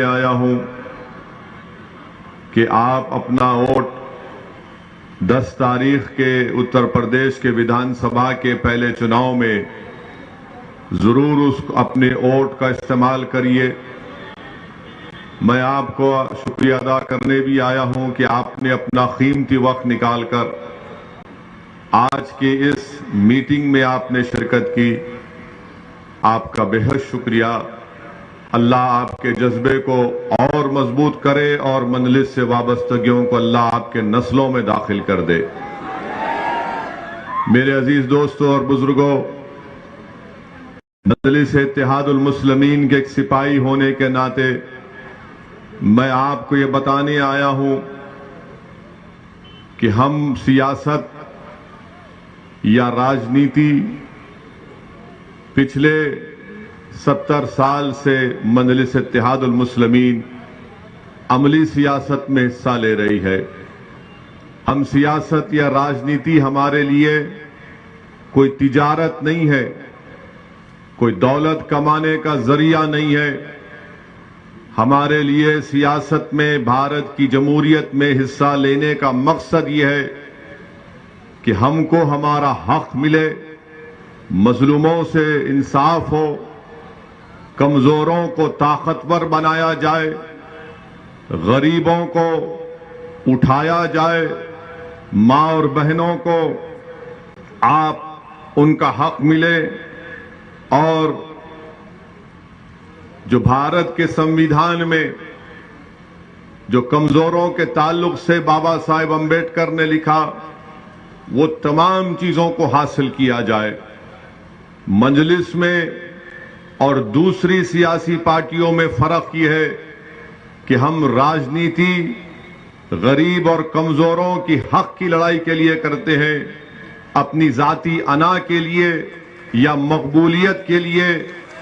आया हूं कि आप अपना वोट 10 तारीख के उत्तर प्रदेश के विधानसभा के पहले चुनाव में जरूर उस अपने वोट का इस्तेमाल करिए। मैं आपको शुक्रिया अदा करने भी आया हूं कि आपने अपना कीमती वक्त निकालकर आज की इस मीटिंग में आपने शिरकत की। आपका बेहद शुक्रिया। अल्लाह आपके जज्बे को और मजबूत करे और मंजलिस से वाबस्तगियों को अल्लाह आपके नस्लों में दाखिल कर दे। मेरे अजीज दोस्तों और बुजुर्गों, मजलिस इत्तेहादुल मुस्लिमीन के एक सिपाही होने के नाते मैं आपको ये बताने आया हूं कि हम सियासत या राजनीति पिछले 70 साल से मजलिस इत्तेहादुल मुस्लिमीन अमली सियासत में हिस्सा ले रही है। हम सियासत या राजनीति हमारे लिए कोई तिजारत नहीं है, कोई दौलत कमाने का जरिया नहीं है। हमारे लिए सियासत में भारत की जमहूरियत में हिस्सा लेने का मकसद ये है कि हमको हमारा हक मिले, मजलूमों से इंसाफ हो, कमजोरों को ताकतवर बनाया जाए, गरीबों को उठाया जाए, मां और बहनों को आप उनका हक मिले। और जो भारत के संविधान में जो कमजोरों के ताल्लुक से बाबा साहेब अंबेडकर ने लिखा, वो तमाम चीजों को हासिल किया जाए। मजलिस में और दूसरी सियासी पार्टियों में फर्क यह है कि हम राजनीति गरीब और कमजोरों की हक की लड़ाई के लिए करते हैं, अपनी जाती अना के लिए या मकबूलियत के लिए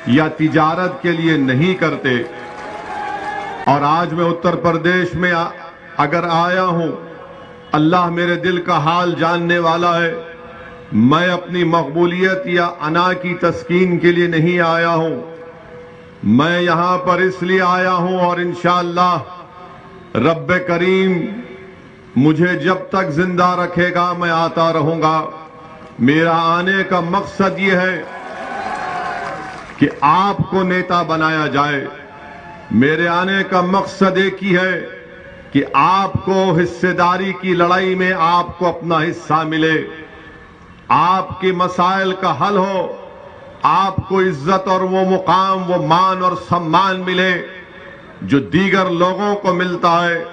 या तिजारत के लिए नहीं करते। और आज मैं उत्तर प्रदेश में अगर आया हूं, अल्लाह मेरे दिल का हाल जानने वाला है। मैं अपनी मकबूलियत या अना की तस्कीन के लिए नहीं आया हूं, मैं यहां पर इसलिए आया हूं और इंशाअल्लाह रब्बे करीम मुझे जब तक जिंदा रखेगा मैं आता रहूंगा। मेरा आने का मकसद यह है कि आपको नेता बनाया जाए। मेरे आने का मकसद एक ही है कि आपको हिस्सेदारी की लड़ाई में आपको अपना हिस्सा मिले, आपके मसाइल का हल हो, आपको इज्जत और वो मुकाम, वो मान और सम्मान मिले जो दीगर लोगों को मिलता है।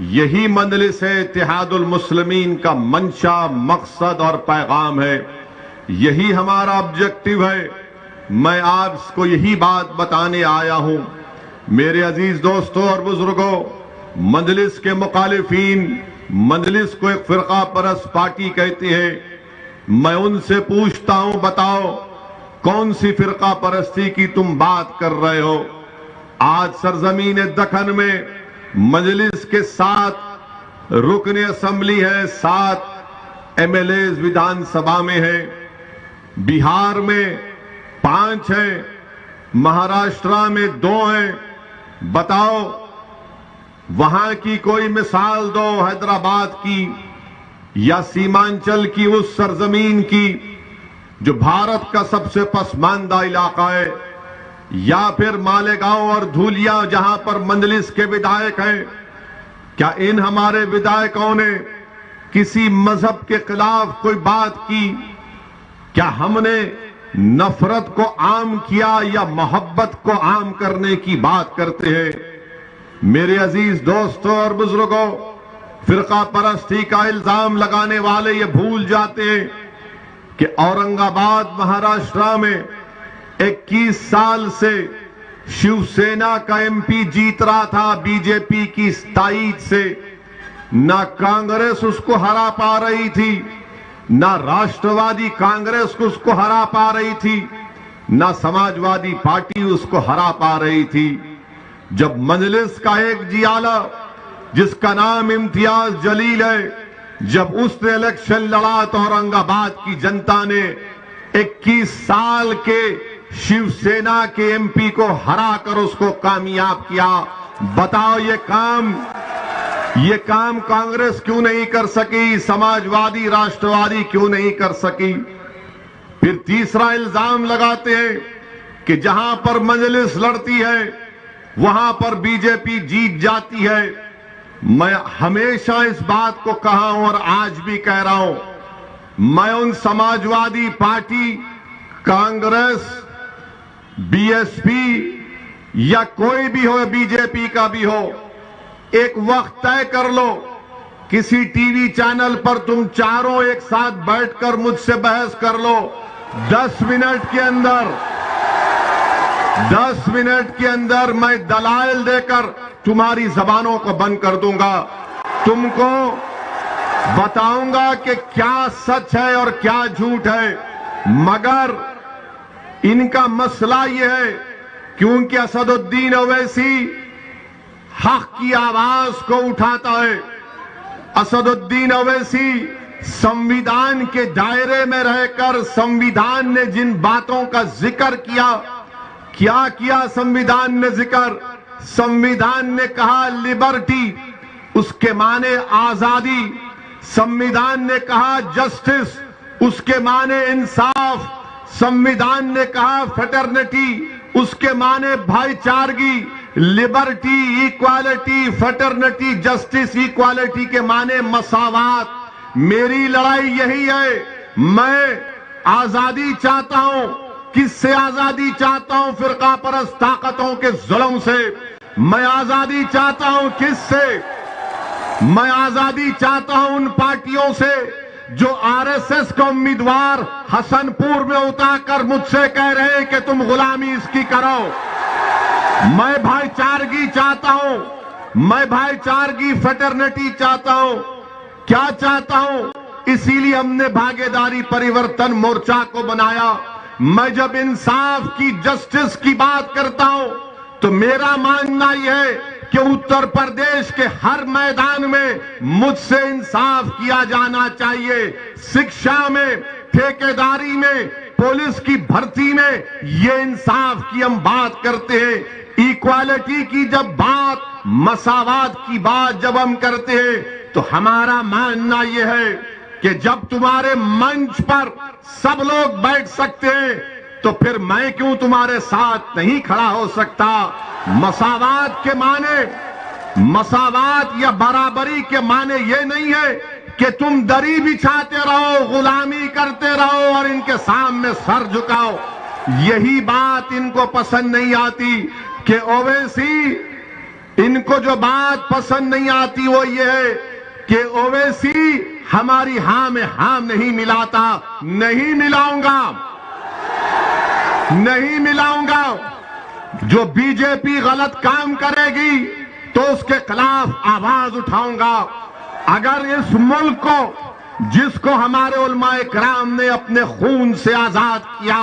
यही मजलिस इत्तेहादुल मुस्लिमीन का मंशा, मकसद और पैगाम है। यही हमारा ऑब्जेक्टिव है। मैं आपको यही बात बताने आया हूं। मेरे अजीज दोस्तों और बुजुर्गों, मजलिस के मुखालिफीन मजलिस को एक फिरका परस्त पार्टी कहते हैं। मैं उनसे पूछता हूं, बताओ कौन सी फिरका परस्ती की तुम बात कर रहे हो? आज सरजमीन दक्कन में मजलिस के 7 रुकन असेंबली है, 7 एमएलए विधानसभा में है, बिहार में 5 है, महाराष्ट्र में 2 हैं। बताओ वहां की कोई मिसाल दो, हैदराबाद की या सीमांचल की उस सरजमीन की जो भारत का सबसे पसमानदा इलाका है, या फिर मालेगांव और धूलिया जहां पर मजलिस के विधायक हैं। क्या इन हमारे विधायकों ने किसी मजहब के खिलाफ कोई बात की? क्या हमने नफरत को आम किया या मोहब्बत को आम करने की बात करते हैं? मेरे अजीज दोस्तों और बुजुर्गों, फिरका परस्ती का इल्जाम लगाने वाले ये भूल जाते हैं कि औरंगाबाद महाराष्ट्र में 21 साल से शिवसेना का एमपी जीत रहा था बीजेपी की ताईद से। ना कांग्रेस उसको हरा पा रही थी, ना राष्ट्रवादी कांग्रेस को उसको हरा पा रही थी, ना समाजवादी पार्टी उसको हरा पा रही थी। जब मजलिस का एक जियाला जिसका नाम इम्तियाज जलील है, जब उसने इलेक्शन लड़ा तो औरंगाबाद की जनता ने 21 साल के शिवसेना के एमपी को हरा कर उसको कामयाब किया। बताओ ये काम कांग्रेस क्यों नहीं कर सकी, समाजवादी राष्ट्रवादी क्यों नहीं कर सकी? फिर तीसरा इल्जाम लगाते हैं कि जहां पर मजलिस लड़ती है वहां पर बीजेपी जीत जाती है। मैं हमेशा इस बात को कहा हूं और आज भी कह रहा हूं, मैं उन समाजवादी पार्टी, कांग्रेस, बीएसपी या कोई भी हो, बीजेपी का भी हो, एक वक्त तय कर लो, किसी टीवी चैनल पर तुम चारों एक साथ बैठकर मुझसे बहस कर लो। 10 मिनट के अंदर मैं दलाइल देकर तुम्हारी जबानों को बंद कर दूंगा। तुमको बताऊंगा कि क्या सच है और क्या झूठ है। मगर इनका मसला यह है, क्योंकि असदुद्दीन ओवैसी हक की आवाज को उठाता है। असदुद्दीन ओवैसी संविधान के दायरे में रहकर संविधान ने जिन बातों का जिक्र किया, क्या किया संविधान ने जिक्र? संविधान ने कहा लिबर्टी, उसके माने आजादी। संविधान ने कहा जस्टिस, उसके माने इंसाफ। संविधान ने कहा फ्रेटर्निटी, उसके माने भाईचारगी। Liberty, equality, fraternity, justice, equality के माने मसावात। मेरी लड़ाई यही है। मैं आजादी चाहता हूं। किससे आजादी चाहता हूं? फिरका परस्त ताकतों के जुल्म से। मैं आजादी चाहता हूं किससे? मैं आजादी चाहता हूं उन पार्टियों से जो आरएसएस का उम्मीदवार हसनपुर में उतारकर मुझसे कह रहे हैं कि तुम गुलामी इसकी करो। मैं भाईचारगी चाहता हूं, मैं भाईचारगी फ्रेटर्निटी चाहता हूं। क्या चाहता हूं? इसीलिए हमने भागीदारी परिवर्तन मोर्चा को बनाया। मैं जब इंसाफ की, जस्टिस की बात करता हूं तो मेरा मानना यह है कि उत्तर प्रदेश के हर मैदान में मुझसे इंसाफ किया जाना चाहिए। शिक्षा में, ठेकेदारी में, पुलिस की भर्ती में ये इंसाफ की हम बात करते हैं। इक्वालिटी की जब बात, मसावात की बात जब हम करते हैं तो हमारा मानना यह है कि जब तुम्हारे मंच पर सब लोग बैठ सकते हैं तो फिर मैं क्यों तुम्हारे साथ नहीं खड़ा हो सकता? मसावात के माने, मसावात या बराबरी के माने ये नहीं है कि तुम दरी बिछाते रहो, गुलामी करते रहो और इनके सामने सर झुकाओ। यही बात इनको पसंद नहीं आती कि ओवैसी, इनको जो बात पसंद नहीं आती वो ये है कि ओवैसी हमारी हां में हां नहीं मिलाता। नहीं मिलाऊंगा, नहीं मिलाऊंगा। जो बीजेपी गलत काम करेगी तो उसके खिलाफ आवाज उठाऊंगा। अगर इस मुल्क को, जिसको हमारे उलमाए किराम ने अपने खून से आजाद किया,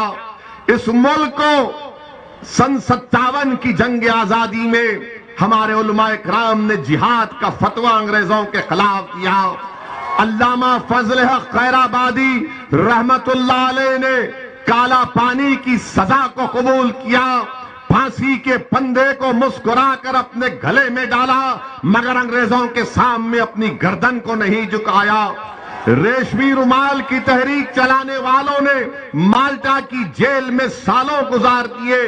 इस मुल्क को सन 57 की जंग आजादी में हमारे उलमाए किराम ने जिहाद का फतवा अंग्रेजों के खिलाफ दिया। अल्लामा फजल हक खैराबादी रहमतुल्लाह अलैह ने काला पानी की सजा को कबूल किया, फांसी के फंदे को मुस्कुराकर अपने गले में डाला, मगर अंग्रेजों के सामने अपनी गर्दन को नहीं झुकाया। रेशमी रुमाल की तहरीक चलाने वालों ने माल्टा की जेल में सालों गुजार दिए।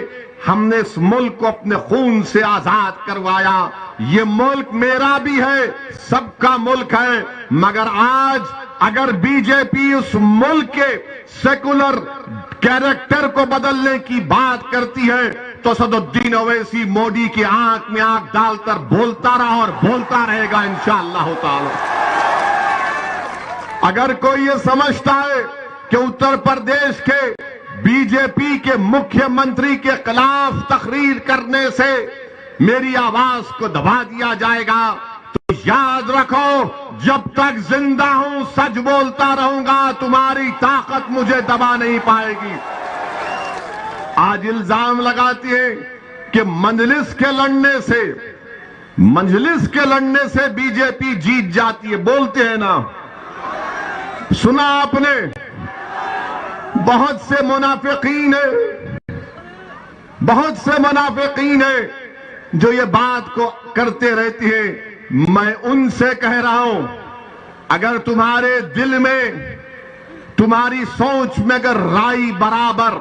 हमने इस मुल्क को अपने खून से आजाद करवाया। ये मुल्क मेरा भी है, सबका मुल्क है। मगर आज अगर बीजेपी उस मुल्क के सेकुलर कैरेक्टर को बदलने की बात करती है तो असदुद्दीन ओवैसी मोदी की आंख में आंख डालकर बोलता रहा और बोलता रहेगा इंशाअल्लाह ताला। अगर कोई ये समझता है कि उत्तर प्रदेश के बीजेपी के मुख्यमंत्री के खिलाफ तकरीर करने से मेरी आवाज को दबा दिया जाएगा, तो याद रखो, जब तक जिंदा हूं सच बोलता रहूंगा, तुम्हारी ताकत मुझे दबा नहीं पाएगी। आज इल्जाम लगाती है कि मजलिस के लड़ने से बीजेपी जीत जाती है। बोलते हैं ना, सुना आपने, बहुत से मुनाफिकीन है बहुत से मुनाफिकीन है जो ये बात को करते रहती है। मैं उनसे कह रहा हूं, अगर तुम्हारे दिल में, तुम्हारी सोच में अगर राई बराबर,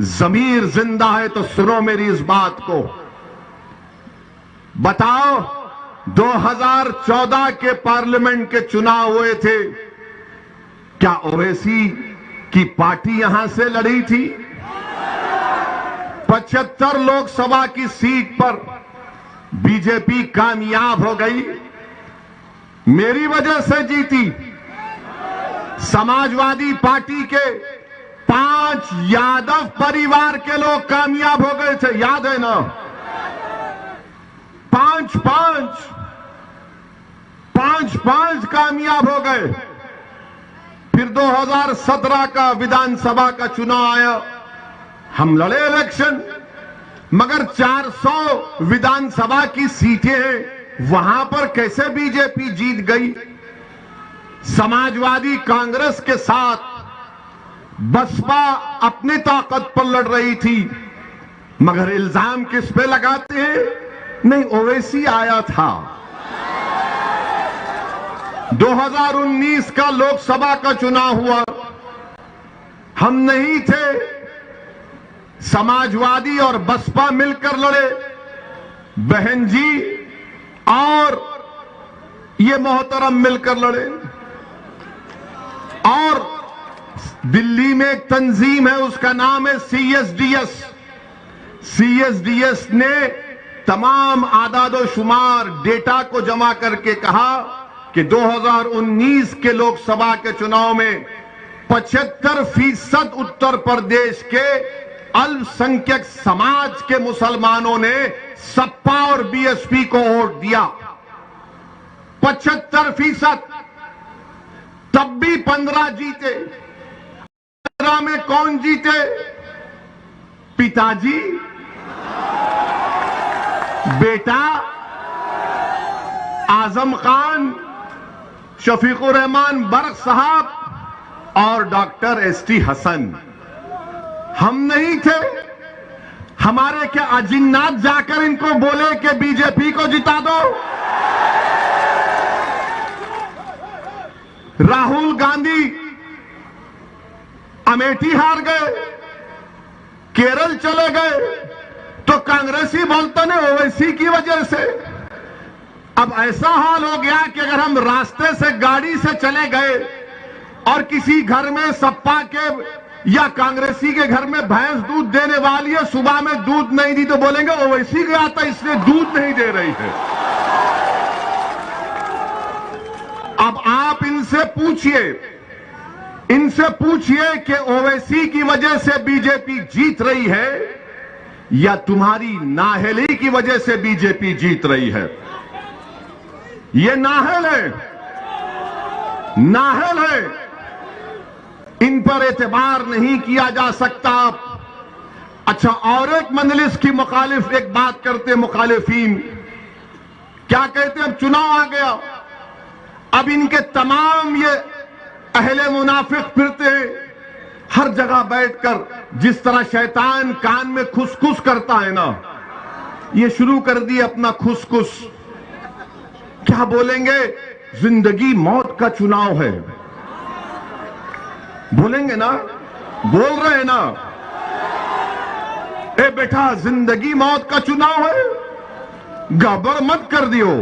ज़मीर जिंदा है तो सुनो मेरी इस बात को। बताओ, 2014 के पार्लियामेंट के चुनाव हुए थे, क्या ओवैसी की पार्टी यहां से लड़ी थी? 75 लोकसभा की सीट पर बीजेपी कामयाब हो गई, मेरी वजह से जीती। समाजवादी पार्टी के 5 यादव परिवार के लोग कामयाब हो गए थे, याद है ना? 5 कामयाब हो गए। फिर 2017 का विधानसभा का चुनाव आया, हम लड़े इलेक्शन, मगर 400 विधानसभा की सीटें हैं, वहां पर कैसे बीजेपी जीत गई? समाजवादी कांग्रेस के साथ बसपा अपनी ताकत पर लड़ रही थी, मगर इल्जाम किस पे लगाते हैं? नहीं, ओवैसी आया था। 2019 का लोकसभा का चुनाव हुआ, हम नहीं थे, समाजवादी और बसपा मिलकर लड़े, बहन जी और ये मोहतरम मिलकर लड़े। और दिल्ली में एक तंजीम है, उसका नाम है सीएसडीएस। सीएसडीएस ने तमाम आदादो शुमार डेटा को जमा करके कहा कि 2019 के लोकसभा के चुनाव में 75% उत्तर प्रदेश के अल्पसंख्यक समाज के मुसलमानों ने सपा और बीएसपी को वोट दिया। 75%। तब भी 15 जीते। 15 में कौन जीते? पिताजी, बेटा आजम खान, शफीकुर रहमान बर्क साहब और डॉक्टर एसटी हसन। हम नहीं थे। हमारे क्या अजिन्नात जाकर इनको बोले कि बीजेपी को जिता दो? राहुल गांधी अमेठी हार गए, केरल चले गए, तो कांग्रेसी बोलते ने ओवैसी की वजह से। अब ऐसा हाल हो गया कि अगर हम रास्ते से गाड़ी से चले गए और किसी घर में सपा के या कांग्रेसी के घर में भैंस दूध देने वाली है, सुबह में दूध नहीं दी तो बोलेंगे ओवैसी गया था इसलिए दूध नहीं दे रही है। अब आप इनसे पूछिए कि ओवैसी की वजह से बीजेपी जीत रही है या तुम्हारी नाअहली की वजह से बीजेपी जीत रही है? ये नाअहल है, इन पर एतबार नहीं किया जा सकता। अच्छा, और एक मंजलिस की मुखालिफ एक बात करते, मुखालिफीन क्या कहते हैं? अब चुनाव आ गया, अब इनके तमाम ये अहले मुनाफिक फिरते हैं, हर जगह बैठकर जिस तरह शैतान कान में खुसखुस करता है ना, ये शुरू कर दिए अपना खुसखुस। क्या बोलेंगे? जिंदगी मौत का चुनाव है, बोलेंगे ना? बोल रहे हैं ना? ए बेटा, जिंदगी मौत का चुनाव है, गड़बड़ मत कर दियो।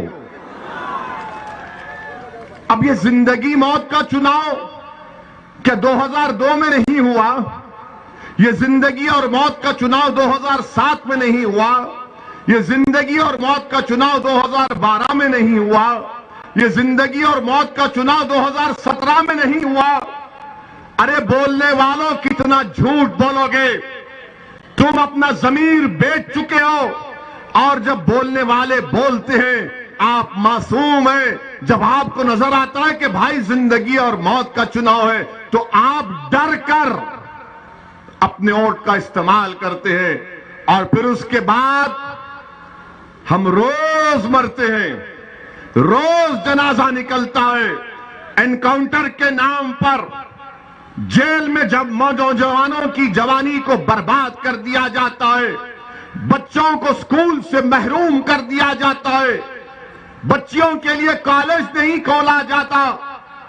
अब ये जिंदगी मौत का चुनाव क्या 2002 में नहीं हुआ? ये जिंदगी और मौत का चुनाव 2007 में नहीं हुआ? ये जिंदगी और मौत का चुनाव 2012 में नहीं हुआ? ये जिंदगी और मौत का चुनाव 2017 में नहीं हुआ? अरे बोलने वालों, कितना झूठ बोलोगे? तुम अपना ज़मीर बेच चुके हो, और जब बोलने वाले बोलते हैं आप मासूम हैं। जब आपको नजर आता है कि भाई जिंदगी और मौत का चुनाव है, तो आप डर कर अपने वोट का इस्तेमाल करते हैं, और फिर उसके बाद हम रोज मरते हैं, रोज जनाजा निकलता है। एनकाउंटर के नाम पर जेल में जब नौजवानों की जवानी को बर्बाद कर दिया जाता है, बच्चों को स्कूल से महरूम कर दिया जाता है, बच्चियों के लिए कॉलेज नहीं खोला जाता,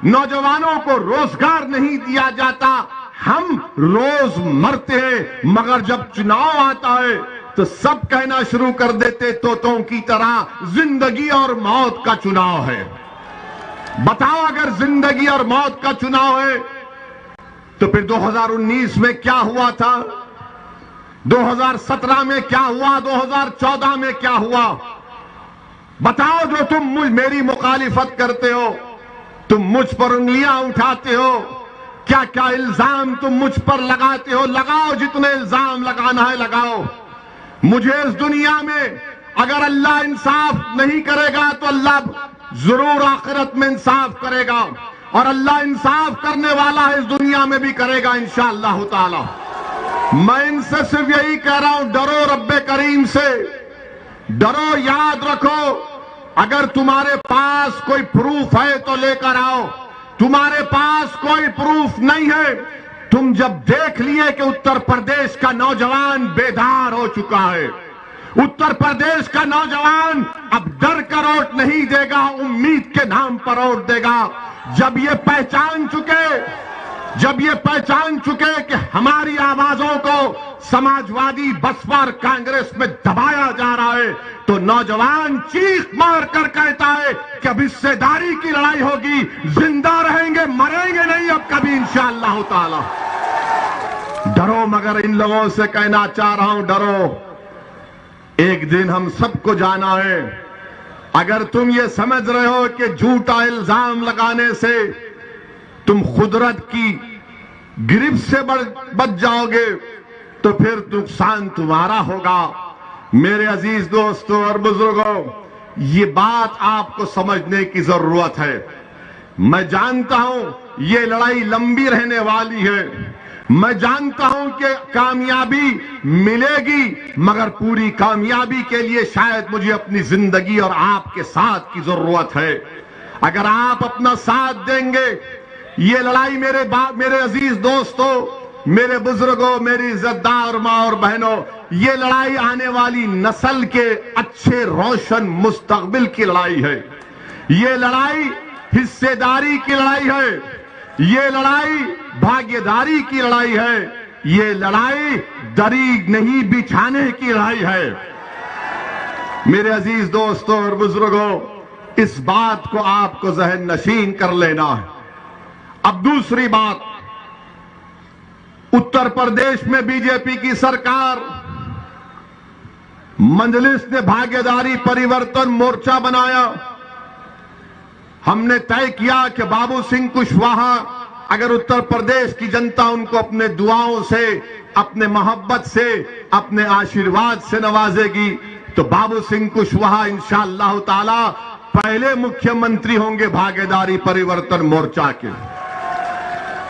नौजवानों को रोजगार नहीं दिया जाता, हम रोज मरते हैं। मगर जब चुनाव आता है तो सब कहना शुरू कर देते तोतों की तरह जिंदगी और मौत का चुनाव है। बताओ, अगर जिंदगी और मौत का चुनाव है तो फिर 2019 में क्या हुआ था, 2017 में क्या हुआ, 2014 में क्या हुआ? बताओ, जो तुम मेरी मुखालिफत करते हो, तुम मुझ पर उंगलियां उठाते हो, क्या क्या इल्जाम तुम मुझ पर लगाते हो, लगाओ, जितने इल्जाम लगाना है लगाओ। मुझे इस दुनिया में अगर अल्लाह इंसाफ नहीं करेगा तो अल्लाह जरूर आखिरत में इंसाफ करेगा, और अल्लाह इंसाफ करने वाला है, इस दुनिया में भी करेगा इंशाअल्लाह ताला। मैं इनसे सिर्फ यही कह रहा हूं, डरो रब्बे करीम से, डरो। याद रखो, अगर तुम्हारे पास कोई प्रूफ है तो लेकर आओ, तुम्हारे पास कोई प्रूफ नहीं है, तुम जब देख लिए कि उत्तर प्रदेश का नौजवान बेदार हो चुका है, उत्तर प्रदेश का नौजवान अब डर कर वोट नहीं देगा, उम्मीद के नाम पर वोट देगा। जब ये पहचान चुके कि हमारी आवाजों को समाजवादी, बसपा और कांग्रेस में दबाया जा रहा है, तो नौजवान चीख मार कर कहता है कि अब हिस्सेदारी की लड़ाई होगी, जिंदा रहेंगे, मरेंगे नहीं अब कभी इंशाअल्लाह ताला। डरो, मगर इन लोगों से कहना चाह रहा हूं, डरो। एक दिन हम सबको जाना है। अगर तुम ये समझ रहे हो कि झूठा इल्जाम लगाने से तुम कुदरत की गिरफ्त से बच जाओगे तो फिर नुकसान तुम्हारा होगा। मेरे अजीज दोस्तों और बुजुर्गों, ये बात आपको समझने की जरूरत है। मैं जानता हूं ये लड़ाई लंबी रहने वाली है, मैं जानता हूं कि कामयाबी मिलेगी, मगर पूरी कामयाबी के लिए शायद मुझे अपनी जिंदगी और आपके साथ की जरूरत है। अगर आप अपना साथ देंगे, ये लड़ाई मेरे अजीज दोस्तों, मेरे बुजुर्गों, मेरी इज्जतदार मां और बहनों, ये लड़ाई आने वाली नस्ल के अच्छे रोशन मुस्तकबिल की लड़ाई है। ये लड़ाई हिस्सेदारी की लड़ाई है, ये लड़ाई भागीदारी की लड़ाई है, ये लड़ाई दरी नहीं बिछाने की लड़ाई है। मेरे अजीज दोस्तों और बुजुर्गों, इस बात को आपको जहन नशीन कर लेना है। अब दूसरी बात, उत्तर प्रदेश में बीजेपी की सरकार, मजलिस ने भागीदारी परिवर्तन मोर्चा बनाया। हमने तय किया कि बाबू सिंह कुशवाहा, अगर उत्तर प्रदेश की जनता उनको अपने दुआओं से, अपने मोहब्बत से, अपने आशीर्वाद से नवाजेगी, तो बाबू सिंह कुशवाहा इंशाअल्लाह ताला पहले मुख्यमंत्री होंगे भागीदारी परिवर्तन मोर्चा के।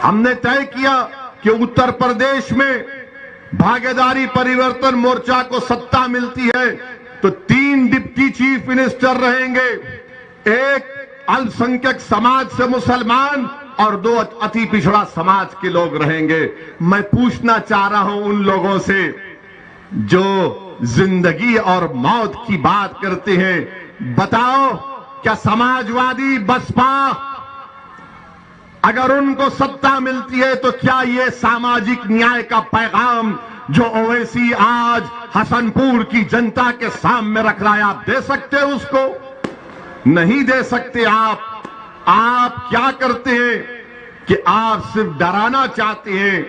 हमने तय किया कि उत्तर प्रदेश में भागीदारी परिवर्तन मोर्चा को सत्ता मिलती है तो 3 डिप्टी चीफ मिनिस्टर रहेंगे, एक अल्पसंख्यक समाज से मुसलमान और 2 अति पिछड़ा समाज के लोग रहेंगे। मैं पूछना चाह रहा हूं उन लोगों से जो जिंदगी और मौत की बात करते हैं, बताओ, क्या समाजवादी, बसपा अगर उनको सत्ता मिलती है तो क्या ये सामाजिक न्याय का पैगाम जो ओवैसी आज हसनपुर की जनता के सामने रख रहा है, आप दे सकते हैं उसको? नहीं दे सकते। आप क्या करते हैं कि आप सिर्फ डराना चाहते हैं।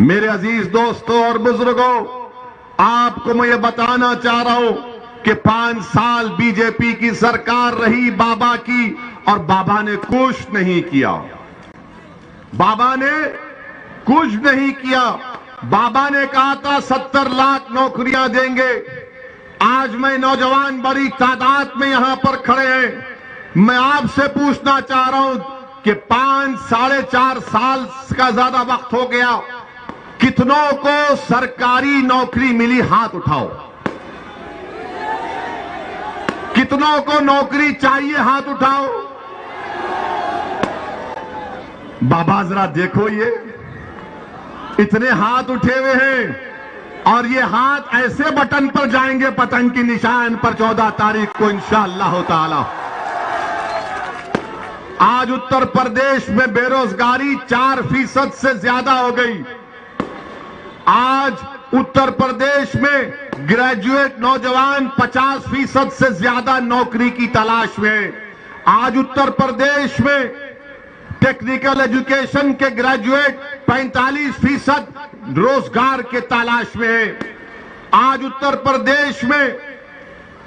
मेरे अजीज दोस्तों और बुजुर्गों, आपको मैं ये बताना चाह रहा हूं कि 5 साल बीजेपी की सरकार रही बाबा की, और बाबा ने कुछ नहीं किया। बाबा ने कुछ नहीं किया। बाबा ने कहा था 70 लाख नौकरियां देंगे। आज मैं नौजवान बड़ी तादाद में यहां पर खड़े हैं। मैं आपसे पूछना चाह रहा हूं कि 5 साढ़े 4 साल का ज्यादा वक्त हो गया, कितनों को सरकारी नौकरी मिली? हाथ उठाओ। कितनों को नौकरी चाहिए? हाथ उठाओ। बाबा जरा देखो, ये इतने हाथ उठे हुए हैं और ये हाथ ऐसे बटन पर जाएंगे पतंग की निशान पर 14 तारीख को इंशाअल्लाह ताला। आज उत्तर प्रदेश में बेरोजगारी 4% से ज्यादा हो गई। आज उत्तर प्रदेश में ग्रेजुएट नौजवान 50% से ज्यादा नौकरी की तलाश में। आज उत्तर प्रदेश में टेक्निकल एजुकेशन के ग्रेजुएट 45% रोजगार के तलाश में है। आज उत्तर प्रदेश में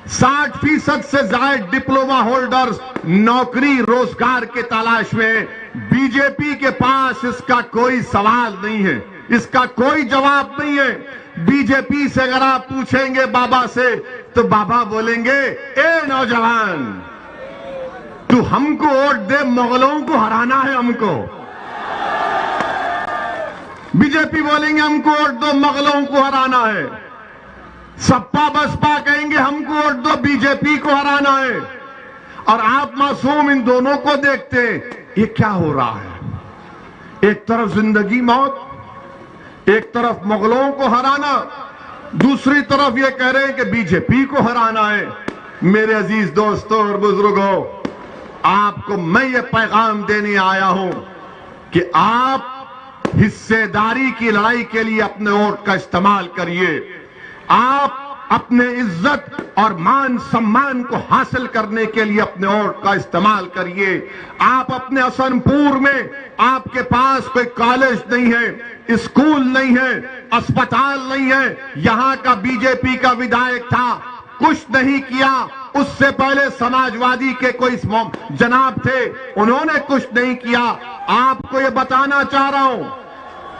60% से ज्यादा डिप्लोमा होल्डर्स नौकरी रोजगार के तलाश में है। बीजेपी के पास इसका कोई सवाल नहीं है, इसका कोई जवाब नहीं है। बीजेपी से अगर आप पूछेंगे बाबा से तो बाबा बोलेंगे, ए नौजवान तू हमको वोट दे, मुगलों को हराना है हमको। बीजेपी बोलेंगे हमको वोट दो, मुगलों को हराना है। सपा बसपा कहेंगे हमको वोट दो, बीजेपी को हराना है। और आप मासूम इन दोनों को देखते हैं, ये क्या हो रहा है? एक तरफ जिंदगी मौत, एक तरफ मुगलों को हराना, दूसरी तरफ ये कह रहे हैं कि बीजेपी को हराना है। मेरे अजीज दोस्तों और बुजुर्गों, आपको मैं ये पैगाम देने आया हूं कि आप हिस्सेदारी की लड़ाई के लिए अपने वोट का इस्तेमाल करिए। आप अपने इज्जत और मान सम्मान को हासिल करने के लिए अपने वोट का इस्तेमाल करिए। आप अपने हसनपुर में आपके पास कोई कॉलेज नहीं है, स्कूल नहीं है, अस्पताल नहीं है। यहां का बीजेपी का विधायक था, कुछ नहीं किया। उससे पहले समाजवादी के कोई जनाब थे, उन्होंने कुछ नहीं किया। आपको ये बताना चाह रहा हूं,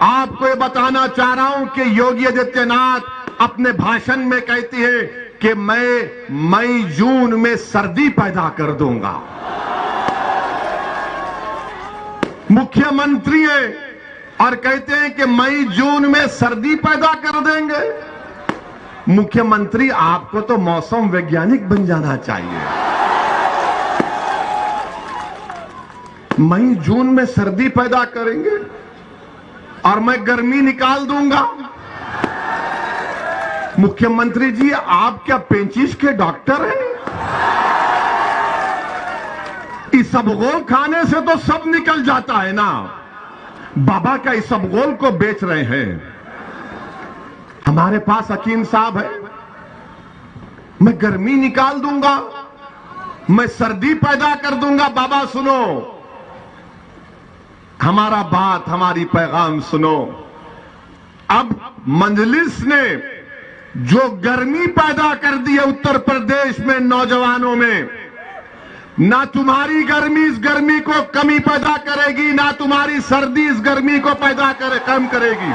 आपको ये बताना चाह रहा हूं कि योगी आदित्यनाथ अपने भाषण में कहती है कि मैं मई जून में सर्दी पैदा कर दूंगा। मुख्यमंत्री है और कहते हैं कि मई जून में सर्दी पैदा कर देंगे। मुख्यमंत्री आपको तो मौसम वैज्ञानिक बन जाना चाहिए। मई जून में सर्दी पैदा करेंगे और मैं गर्मी निकाल दूंगा। मुख्यमंत्री जी, आप क्या पेंचिश के डॉक्टर हैं? इसबगोल खाने से तो सब निकल जाता है ना। बाबा का इसबगोल को बेच रहे हैं। हमारे पास हकीम साहब है, मैं गर्मी निकाल दूंगा, मैं सर्दी पैदा कर दूंगा। बाबा सुनो, हमारा बात, हमारी पैगाम सुनो। अब मजलिस ने जो गर्मी पैदा कर दी है उत्तर प्रदेश में नौजवानों में, ना तुम्हारी गर्मी इस गर्मी को कमी पैदा करेगी, ना तुम्हारी सर्दी इस गर्मी को कम करेगी।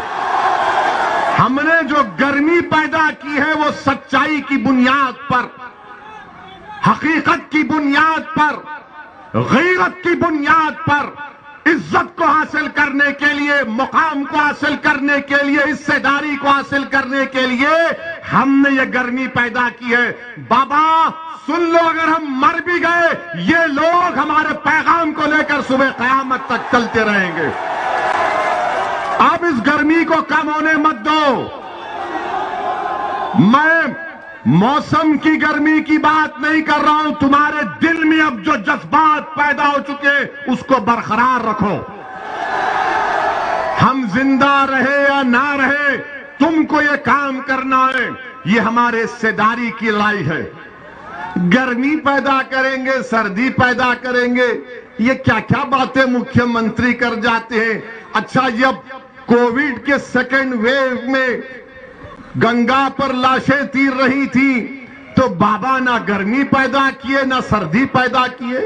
हमने जो गर्मी पैदा की है वो सच्चाई की बुनियाद पर, हकीकत की बुनियाद पर, गैरत की बुनियाद पर, इज्जत को हासिल करने के लिए, मुकाम को हासिल करने के लिए, हिस्सेदारी को हासिल करने के लिए हमने ये गर्मी पैदा की है। बाबा सुन लो, अगर हम मर भी गए, ये लोग हमारे पैगाम को लेकर सुबह कयामत तक चलते रहेंगे। अब इस गर्मी को कम होने मत दो। मैं मौसम की गर्मी की बात नहीं कर रहा हूं, तुम्हारे दिल में अब जो जज्बात पैदा हो चुके उसको बरकरार रखो। हम जिंदा रहे या ना रहे, तुमको ये काम करना है। ये हमारे हिस्सेदारी की लड़ाई है। गर्मी पैदा करेंगे, सर्दी पैदा करेंगे, ये क्या क्या बातें मुख्यमंत्री कर जाते हैं। अच्छा, जब कोविड के सेकेंड वेव में गंगा पर लाशें तीर रही थी तो बाबा ना गर्मी पैदा किए ना सर्दी पैदा किए।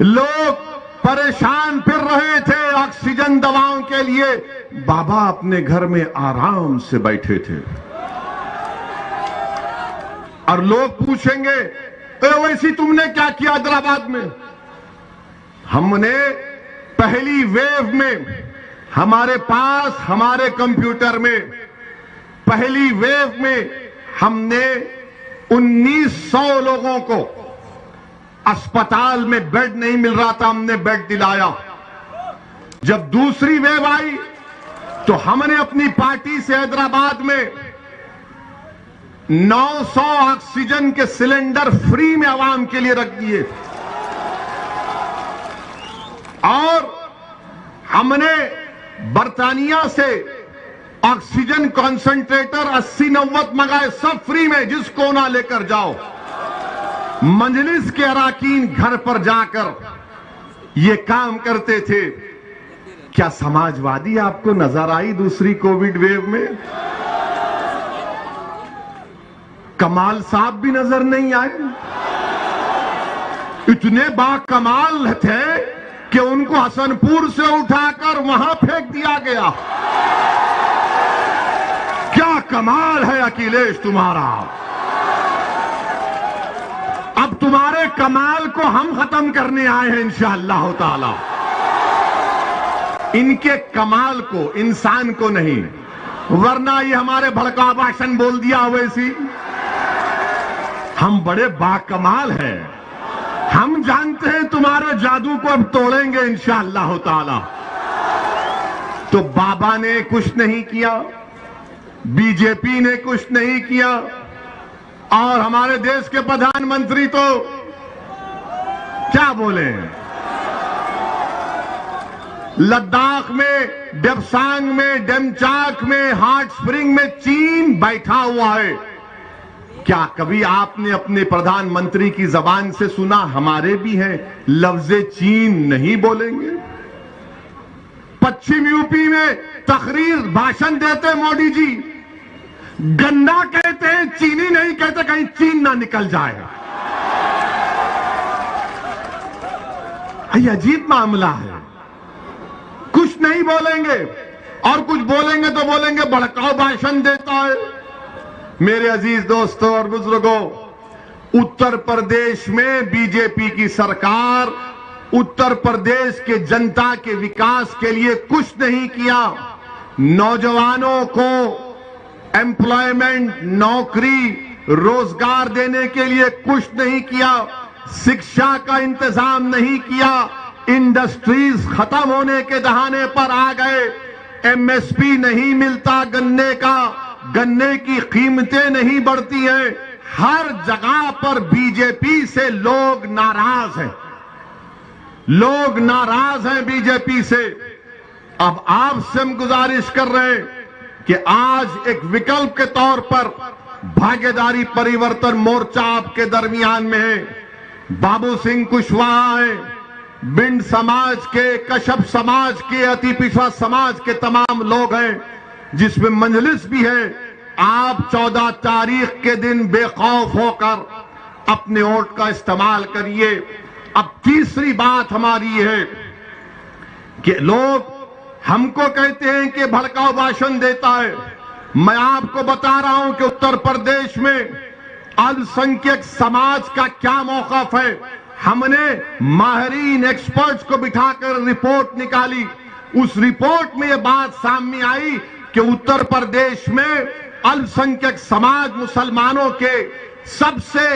लोग परेशान फिर रहे थे ऑक्सीजन दवाओं के लिए, बाबा अपने घर में आराम से बैठे थे। और लोग पूछेंगे, वैसी तुमने क्या किया हैदराबाद में? हमने पहली वेव में हमारे पास, हमारे कंप्यूटर में पहली वेव में हमने 1900 लोगों को, अस्पताल में बेड नहीं मिल रहा था, हमने बेड दिलाया। जब दूसरी वेव आई तो हमने अपनी पार्टी से हैदराबाद में 900 ऑक्सीजन के सिलेंडर फ्री में आवाम के लिए रख दिए और हमने बर्तानिया से ऑक्सीजन कॉन्सेंट्रेटर 80-90 मंगाए, सब फ्री में, जिसको ना लेकर जाओ। मजलिस के अराकीन घर पर जाकर ये काम करते थे। क्या समाजवादी आपको नजर आई दूसरी कोविड वेव में? कमाल साहब भी नजर नहीं आए। इतने बाकमाल थे कि उनको हसनपुर से उठाकर वहां फेंक दिया गया। क्या कमाल है अखिलेश तुम्हारा। अब तुम्हारे कमाल को हम खत्म करने आए हैं इंशाअल्लाह ताला। इनके कमाल को, इंसान को नहीं, वरना ये हमारे भड़का भाषण बोल दिया वैसी। हम बड़े बाकमाल हैं। हम जानते हैं तुम्हारे जादू को अब तोड़ेंगे इंशाअल्लाह ताला। तो बाबा ने कुछ नहीं किया, बीजेपी ने कुछ नहीं किया और हमारे देश के प्रधानमंत्री तो क्या बोले। लद्दाख में, डेप्सांग में, डेमचाक में, हॉट स्प्रिंग में चीन बैठा हुआ है। क्या कभी आपने अपने प्रधानमंत्री की जबान से सुना हमारे भी हैं लफ्ज़े चीन नहीं बोलेंगे? पश्चिम यूपी में तकरीर भाषण देते मोदी जी, गन्ना कहते हैं, चीनी नहीं कहते, कहीं चीन ना निकल जाएगा। ये अजीब मामला है। कुछ नहीं बोलेंगे और कुछ बोलेंगे तो बोलेंगे भड़काऊ भाषण देता है। मेरे अजीज दोस्तों और बुजुर्गों, उत्तर प्रदेश में बीजेपी की सरकार उत्तर प्रदेश के जनता के विकास के लिए कुछ नहीं किया। नौजवानों को एम्प्लॉयमेंट, नौकरी, रोजगार देने के लिए कुछ नहीं किया। शिक्षा का इंतजाम नहीं किया। इंडस्ट्रीज खत्म होने के दहाने पर आ गए। एमएसपी नहीं मिलता गन्ने का, गन्ने की कीमतें नहीं बढ़ती हैं। हर जगह पर बीजेपी से लोग नाराज हैं। लोग नाराज हैं बीजेपी से। अब आपसे हम गुजारिश कर रहे हैं कि आज एक विकल्प के तौर पर भागीदारी परिवर्तन मोर्चा आपके दरमियान में है। बाबू सिंह कुशवाहा है, बिंड समाज के, कश्यप समाज के, अति पिछड़ा समाज के तमाम लोग हैं, जिसमें मंजलिस भी है। आप 14 तारीख के दिन बेखौफ होकर अपने वोट का इस्तेमाल करिए। अब तीसरी बात हमारी है कि लोग हमको कहते हैं कि भड़काऊ भाषण देता है। मैं आपको बता रहा हूं कि उत्तर प्रदेश में अल्पसंख्यक समाज का क्या मौकफ है। हमने माहिरीन एक्सपर्ट्स को बिठाकर रिपोर्ट निकाली। उस रिपोर्ट में यह बात सामने आई कि उत्तर प्रदेश में अल्पसंख्यक समाज मुसलमानों के सबसे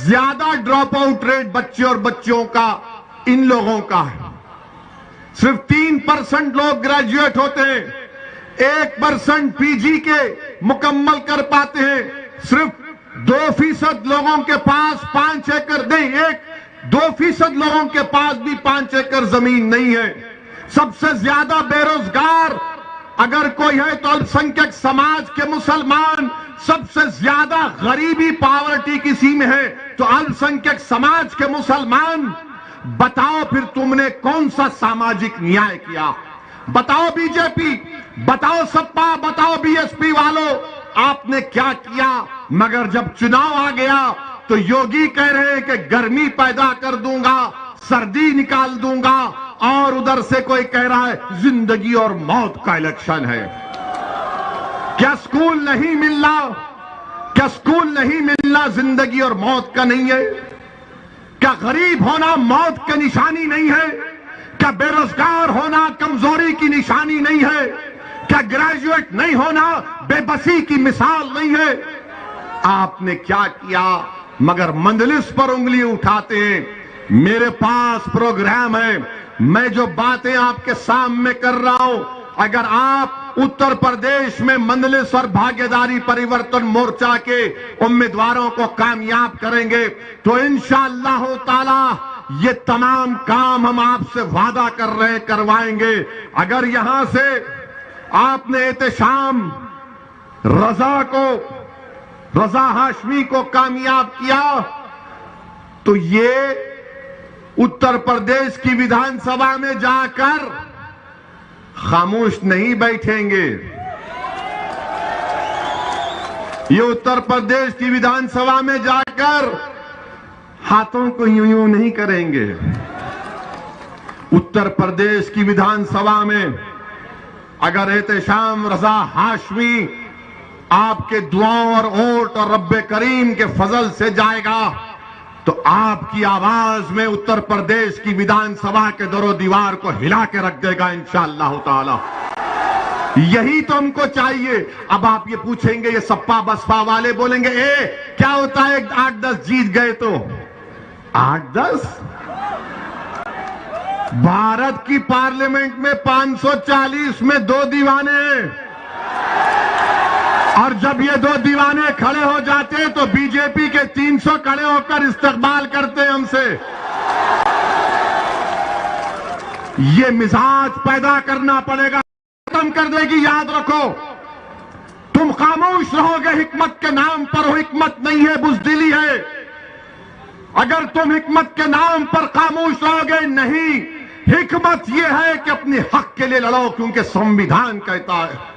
ज्यादा ड्रॉप आउट रेट बच्चे और बच्चियों का इन लोगों का है। सिर्फ 3% लोग ग्रेजुएट होते हैं, 1% पीजी के मुकम्मल कर पाते हैं। सिर्फ 2% लोगों के पास 5 एकड़ नहीं, 2% लोगों के पास भी 5 एकड़ जमीन नहीं है। सबसे ज्यादा बेरोजगार अगर कोई है तो अल्पसंख्यक समाज के मुसलमान। सबसे ज्यादा गरीबी, पावर्टी किसी में है तो अल्पसंख्यक समाज के मुसलमान। बताओ फिर तुमने कौन सा सामाजिक न्याय किया? बताओ बीजेपी, बताओ सपा, बताओ बीएसपी वालों, आपने क्या किया? मगर जब चुनाव आ गया तो योगी कह रहे हैं कि गर्मी पैदा कर दूंगा, सर्दी निकाल दूंगा, और उधर से कोई कह रहा है जिंदगी और मौत का इलेक्शन है। क्या स्कूल नहीं मिलना, क्या स्कूल नहीं मिलना जिंदगी और मौत का नहीं है? क्या गरीब होना मौत की निशानी नहीं है? क्या बेरोजगार होना कमजोरी की निशानी नहीं है? क्या ग्रेजुएट नहीं होना बेबसी की मिसाल नहीं है? आपने क्या किया? मगर मंजलिस पर उंगली उठाते हैं। मेरे पास प्रोग्राम है, मैं जो बातें आपके सामने कर रहा हूं, अगर आप उत्तर प्रदेश में मंदलिस और भागीदारी परिवर्तन मोर्चा के उम्मीदवारों को कामयाब करेंगे तो इंशाअल्लाह ताला ये तमाम काम हम आपसे वादा कर रहे हैं, करवाएंगे। अगर यहां से आपने एहतशाम रजा हाशमी को कामयाब किया तो ये उत्तर प्रदेश की विधानसभा में जाकर खामोश नहीं बैठेंगे। ये उत्तर प्रदेश की विधानसभा में जाकर हाथों को यूं यूं नहीं करेंगे। उत्तर प्रदेश की विधानसभा में अगर एहतशाम रजा हाशमी आपके दुआओं और वोट और रब्बे करीम के फजल से जाएगा तो आपकी आवाज में उत्तर प्रदेश की विधानसभा के दरो दीवार को हिला के रख देगा इंशाअल्लाह ताला। यही तो हमको चाहिए। अब आप ये पूछेंगे, ये सपा बसपा वाले बोलेंगे क्या होता है 8-10 जीत गए तो 8-10? भारत की पार्लियामेंट में 540 में 2 दीवाने हैं और जब ये 2 दीवाने खड़े हो जाते हैं तो बीजेपी के 300 खड़े होकर इस्तकबाल करते हैं हमसे। ये मिजाज पैदा करना पड़ेगा, खत्म कर देगी। याद रखो, तुम खामोश रहोगे हिकमत के नाम पर, हिकमत नहीं है, बुज़दिली है। अगर तुम हिकमत के नाम पर खामोश रहोगे, नहीं, हिकमत यह है कि अपने हक के लिए लड़ो, क्योंकि संविधान कहता है।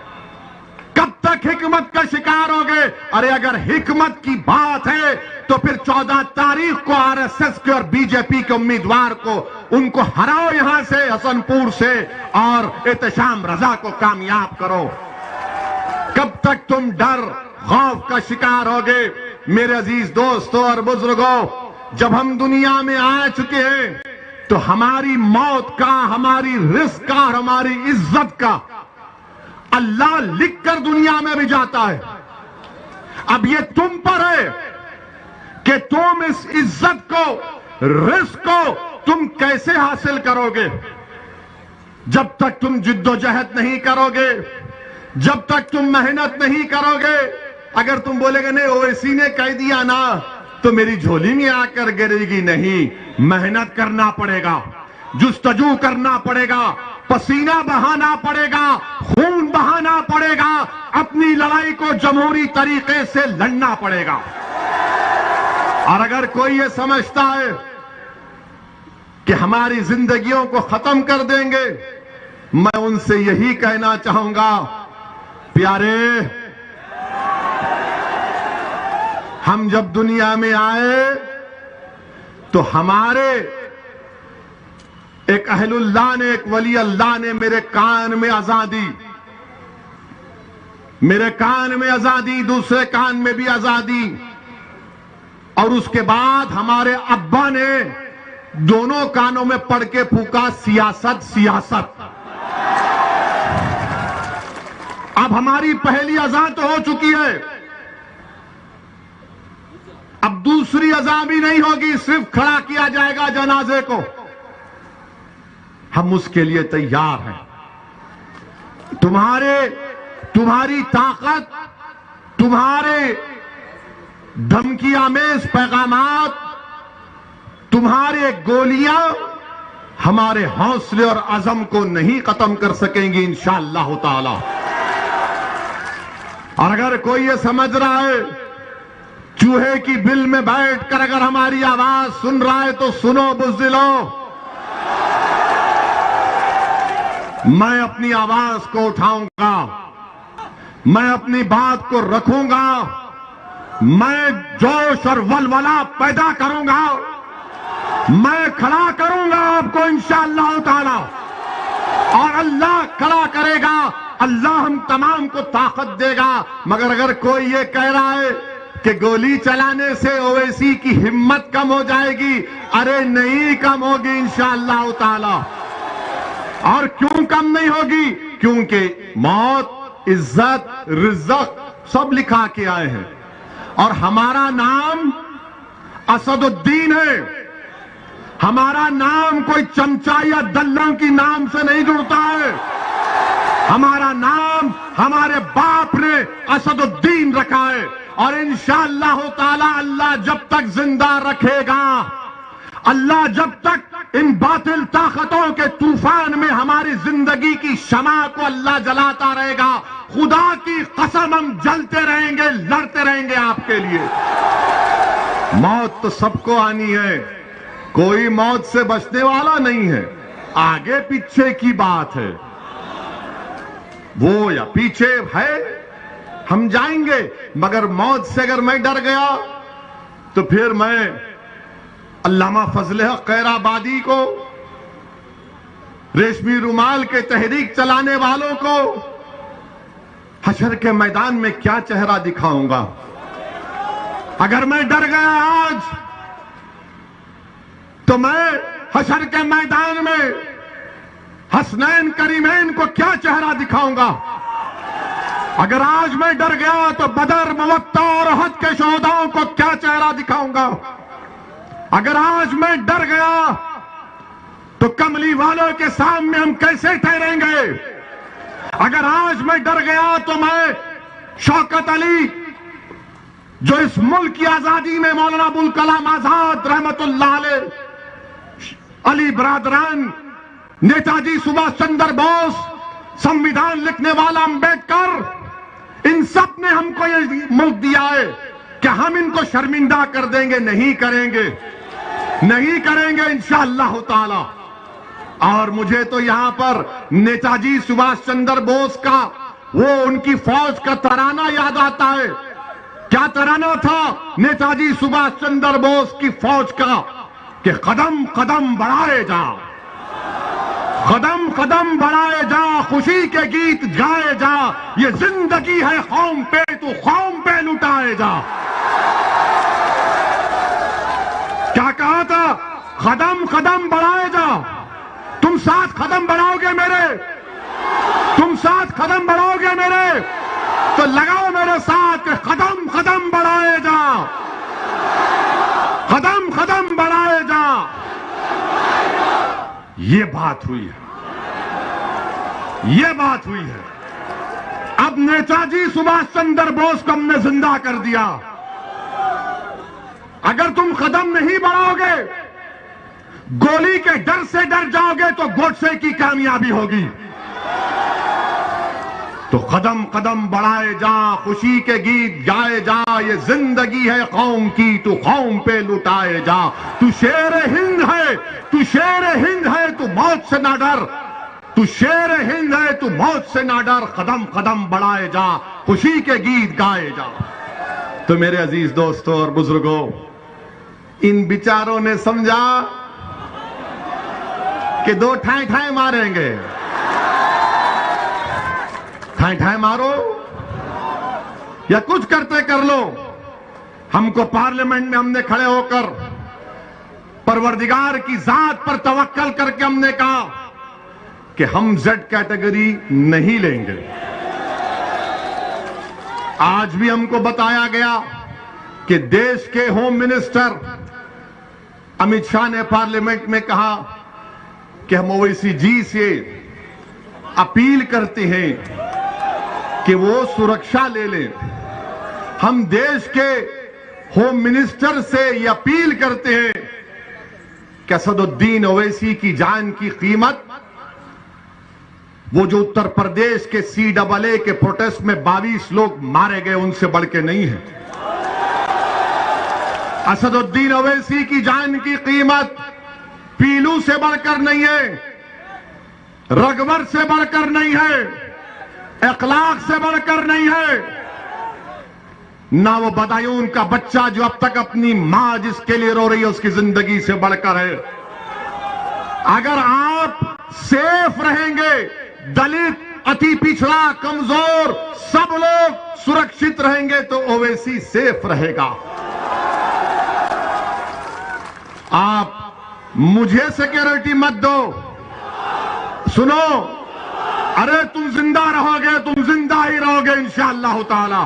कब तक हिकमत का शिकार होगे? अरे अगर हिकमत की बात है तो फिर 14 तारीख को आरएसएस के और बीजेपी के उम्मीदवार को उनको हराओ यहां से, हसनपुर से, और एहतशाम रजा को कामयाब करो। कब तक तुम डर खौफ का शिकार होगे? मेरे अजीज दोस्तों और बुजुर्गों, जब हम दुनिया में आ चुके हैं तो हमारी मौत का, हमारी रिस्क का, हमारी इज्जत का अल्लाह लिखकर दुनिया में भी जाता है। अब ये तुम पर है कि तुम इस इज्जत को, रिस्क को तुम कैसे हासिल करोगे। जब तक तुम जिद्दोजहद नहीं करोगे, जब तक तुम मेहनत नहीं करोगे, अगर तुम बोलेगे नहीं ओवैसी ने कह दिया ना तो मेरी झोली में आकर गिरेगी, नहीं, मेहनत करना पड़ेगा, जुस्तजू करना पड़ेगा, पसीना बहाना पड़ेगा, खून बहाना पड़ेगा, अपनी लड़ाई को जमहूरी तरीके से लड़ना पड़ेगा। और अगर कोई ये समझता है कि हमारी जिंदगियों को खत्म कर देंगे, मैं उनसे यही कहना चाहूंगा, प्यारे, हम जब दुनिया में आए तो हमारे एक अहलुल्लाह ने, एक वली अल्लाह ने मेरे कान में अज़ान दी, मेरे कान में अज़ान दी, दूसरे कान में भी अज़ान दी, और उसके बाद हमारे अब्बा ने दोनों कानों में पढ़ के फूका, सियासत सियासत। अब हमारी पहली अज़ान तो हो चुकी है, अब दूसरी अज़ान भी नहीं होगी, सिर्फ खड़ा किया जाएगा जनाजे को। हम उसके लिए तैयार हैं। तुम्हारी ताकत, तुम्हारे धमकी आमेज पैगामात, तुम्हारे गोलियां हमारे हौसले और अज़म को नहीं खत्म कर सकेंगी इंशाअल्लाह ताला। और अगर कोई ये समझ रहा है चूहे की बिल में बैठकर अगर हमारी आवाज सुन रहा है तो सुनो बुज़दिलो, मैं अपनी आवाज को उठाऊंगा, मैं अपनी बात को रखूंगा, मैं जोश और वलवला पैदा करूंगा, मैं खड़ा करूंगा आपको इंशाअल्लाह ताला, और अल्लाह खड़ा करेगा, अल्लाह हम तमाम को ताकत देगा। मगर अगर कोई ये कह रहा है कि गोली चलाने से ओवैसी की हिम्मत कम हो जाएगी, अरे नहीं कम होगी इंशाअल्लाह ताला। और क्यों कम नहीं होगी? क्योंकि मौत, इज्जत, रिज़्क़ सब लिखा के आए हैं, और हमारा नाम असदुद्दीन है, हमारा नाम कोई चमचा या दल्लों की नाम से नहीं जुड़ता है। हमारा नाम हमारे बाप ने असदुद्दीन रखा है और इंशाअल्लाह ताला अल्लाह जब तक जिंदा रखेगा, अल्लाह जब तक इन बातिल ताकतों के तूफान में हमारी जिंदगी की शमा को अल्लाह जलाता रहेगा, खुदा की कसम हम जलते रहेंगे, लड़ते रहेंगे आपके लिए। मौत तो सबको आनी है, कोई मौत से बचने वाला नहीं है। आगे पीछे की बात है, वो या पीछे है, हम जाएंगे। मगर मौत से अगर मैं डर गया तो फिर मैं अल्लामा फजल हक खैराबादी को, रेशमी रुमाल के तहरीक चलाने वालों को हशर के मैदान में क्या चेहरा दिखाऊंगा। अगर मैं डर गया आज तो मैं हशर के मैदान में हसनैन करीमैन को क्या चेहरा दिखाऊंगा। अगर आज मैं डर गया तो बदर, मुवत्ता और अहद के शोहदाओं को क्या चेहरा दिखाऊंगा। अगर आज मैं डर गया तो कमली वालों के सामने हम कैसे ठहरेंगे। अगर आज मैं डर गया तो मैं शौकत अली, जो इस मुल्क की आजादी में मौलाना अबुल कलाम आजाद रहमतुल्लाह अलैह, अली बरादरान, नेताजी सुभाष चंद्र बोस, संविधान लिखने वाला अंबेडकर, इन सब ने हमको ये मुल्क दिया है कि हम इनको शर्मिंदा कर देंगे। नहीं करेंगे, नहीं करेंगे इंशाअल्लाह ताला। और मुझे तो यहां पर नेताजी सुभाष चंद्र बोस का वो उनकी फौज का तराना याद आता है। क्या तराना था नेताजी सुभाष चंद्र बोस की फौज का कि कदम कदम बढ़ाए जा, कदम कदम बढ़ाए जा, खुशी के गीत गाए जा, ये जिंदगी है कौम पे, तू कौम पे लुटाए जा। क्या कहा था? कदम कदम बढ़ाए जा। तुम 7 कदम बढ़ाओगे मेरे, तुम 7 कदम बढ़ाओगे मेरे, तो लगाओ मेरे साथ कदम कदम बढ़ाए जा, कदम कदम बढ़ाए जा। ये बात हुई है, ये बात हुई है। अब नेताजी सुभाष चंद्र बोस को हमने जिंदा कर दिया। अगर तुम कदम नहीं बढ़ाओगे, गोली के डर से डर जाओगे तो गोडसे की कामयाबी होगी। तो कदम कदम बढ़ाए जा, खुशी के गीत गाए जा, ये जिंदगी है कौम की, तू कौम पे लुटाए जा। तू शेर हिंद है, तू शेर हिंद है, तू मौत से ना डर, तू शेर हिंद है, तू मौत से ना डर, कदम कदम बढ़ाए जा, खुशी के गीत गाए जा। तो मेरे अजीज दोस्तों और बुजुर्गों, इन बिचारों ने समझा कि 2 ठाए ठाए मारेंगे। ठाए ठाए मारो या कुछ करते कर लो। हमको पार्लियामेंट में हमने खड़े होकर परवरदिगार की जात पर तवक्कल करके हमने कहा कि हम जेड कैटेगरी नहीं लेंगे। आज भी हमको बताया गया कि देश के होम मिनिस्टर अमित शाह ने पार्लियामेंट में कहा कि हम ओवैसी जी से अपील करते हैं कि वो सुरक्षा ले लें। हम देश के होम मिनिस्टर से ये अपील करते हैं कि असदुद्दीन ओवैसी की जान की कीमत, वो जो उत्तर प्रदेश के CAA के प्रोटेस्ट में 22 लोग मारे गए, उनसे बढ़ के नहीं है। असदुद्दीन ओवैसी की जान की कीमत पीलू से बढ़कर नहीं है, रगबर से बढ़कर नहीं है, अखलाक से बढ़कर नहीं है, ना वो बदायूं का बच्चा जो अब तक अपनी मां जिसके लिए रो रही है उसकी जिंदगी से बढ़कर है। अगर आप सेफ रहेंगे, दलित, अति पिछड़ा, कमजोर सब लोग सुरक्षित रहेंगे तो ओवैसी सेफ रहेगा। आप मुझे सिक्योरिटी मत दो। सुनो, अरे तुम जिंदा रहोगे, तुम जिंदा ही रहोगे इंशाअल्लाह ताला।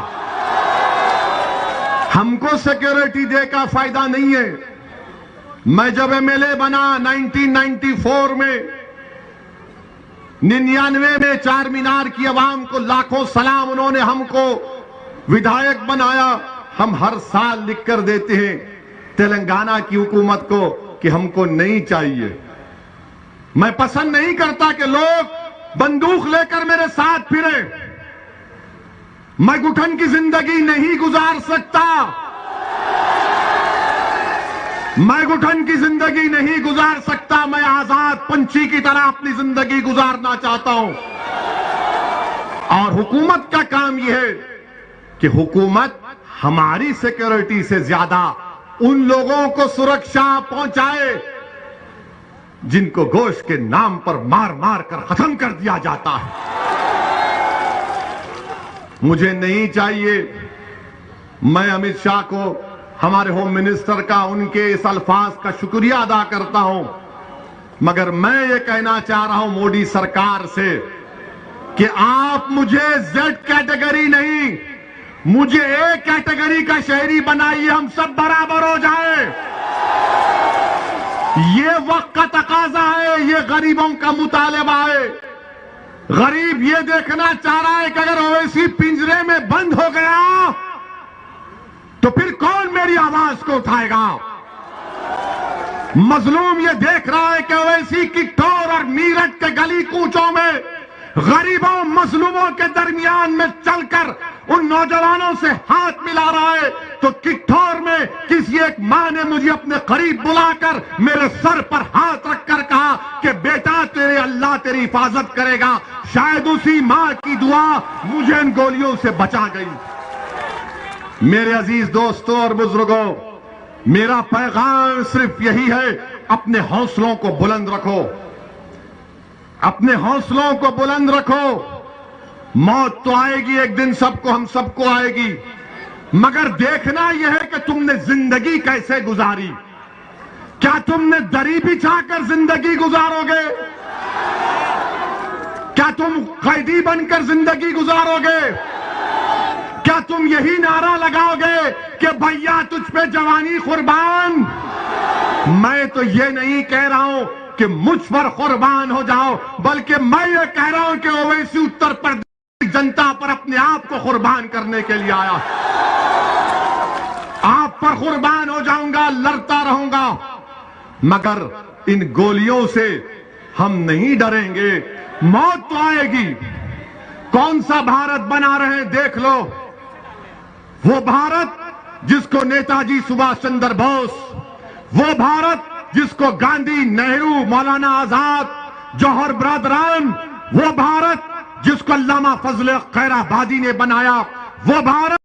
हमको सिक्योरिटी दे का फायदा नहीं है। मैं जब एमएलए बना 1994 में, 99 में चार मीनार की आवाम को लाखों सलाम, उन्होंने हमको विधायक बनाया। हम हर साल लिख कर देते हैं तेलंगाना की हुकूमत को कि हमको नहीं चाहिए। मैं पसंद नहीं करता कि लोग बंदूक लेकर मेरे साथ फिरे। मैं घुटन की जिंदगी नहीं गुजार सकता। मैं घुटन की जिंदगी नहीं गुजार सकता। मैं आजाद पंछी की तरह अपनी जिंदगी गुजारना चाहता हूं। और हुकूमत का काम यह है कि हुकूमत हमारी सिक्योरिटी से ज्यादा उन लोगों को सुरक्षा पहुंचाए जिनको गोश्त के नाम पर मार मार कर खत्म कर दिया जाता है। मुझे नहीं चाहिए। मैं अमित शाह को, हमारे होम मिनिस्टर का, उनके इस अल्फाज का शुक्रिया अदा करता हूं, मगर मैं ये कहना चाह रहा हूं मोदी सरकार से कि आप मुझे जेड कैटेगरी नहीं, मुझे ए कैटेगरी का शहरी बनाइए, हम सब बराबर हो जाए। ये वक्त का तकाजा है, ये गरीबों का मुतालबा है। गरीब ये देखना चाह रहा है कि अगर ओवैसी पिंजरे में बंद हो गया तो फिर कौन मेरी आवाज को उठाएगा। मजलूम ये देख रहा है कि ओवैसी किट्ठौर और मीरठ के गली कूचों में गरीबों मजलूमों के दरमियान में चलकर उन नौजवानों से हाथ मिला रहा है, तो किट्ठौर में किसी एक मां ने मुझे अपने करीब बुलाकर मेरे सर पर हाथ रखकर कहा कि बेटा तेरे अल्लाह तेरी हिफाजत करेगा। शायद उसी मां की दुआ मुझे इन गोलियों से बचा गई। मेरे अजीज दोस्तों और बुजुर्गों, मेरा पैगाम सिर्फ यही है, अपने हौसलों को बुलंद रखो, अपने हौसलों को बुलंद रखो। मौत तो आएगी एक दिन, सबको, हम सबको आएगी, मगर देखना यह है कि तुमने जिंदगी कैसे गुजारी। क्या तुमने दरी बिछाकर जिंदगी गुजारोगे? क्या तुम कैदी बनकर जिंदगी गुजारोगे? क्या तुम यही नारा लगाओगे कि भैया तुझ पे जवानी कुर्बान? मैं तो ये नहीं कह रहा हूं कि मुझ पर कुर्बान हो जाओ, बल्कि मैं ये कह रहा हूं कि ओवैसी उत्तर प्रदेश जनता पर अपने आप को कुर्बान करने के लिए आया। आप पर कुर्बान हो जाऊंगा, लड़ता रहूंगा, मगर इन गोलियों से हम नहीं डरेंगे। मौत तो आएगी। कौन सा भारत बना रहे हैं देख लो, वो भारत जिसको नेताजी सुभाष चंद्र बोस, वो भारत जिसको गांधी, नेहरू, मौलाना आजाद, जौहर बरदरान, वो भारत जिसको अल्लामा फजल खैराबादी ने बनाया, वो भारत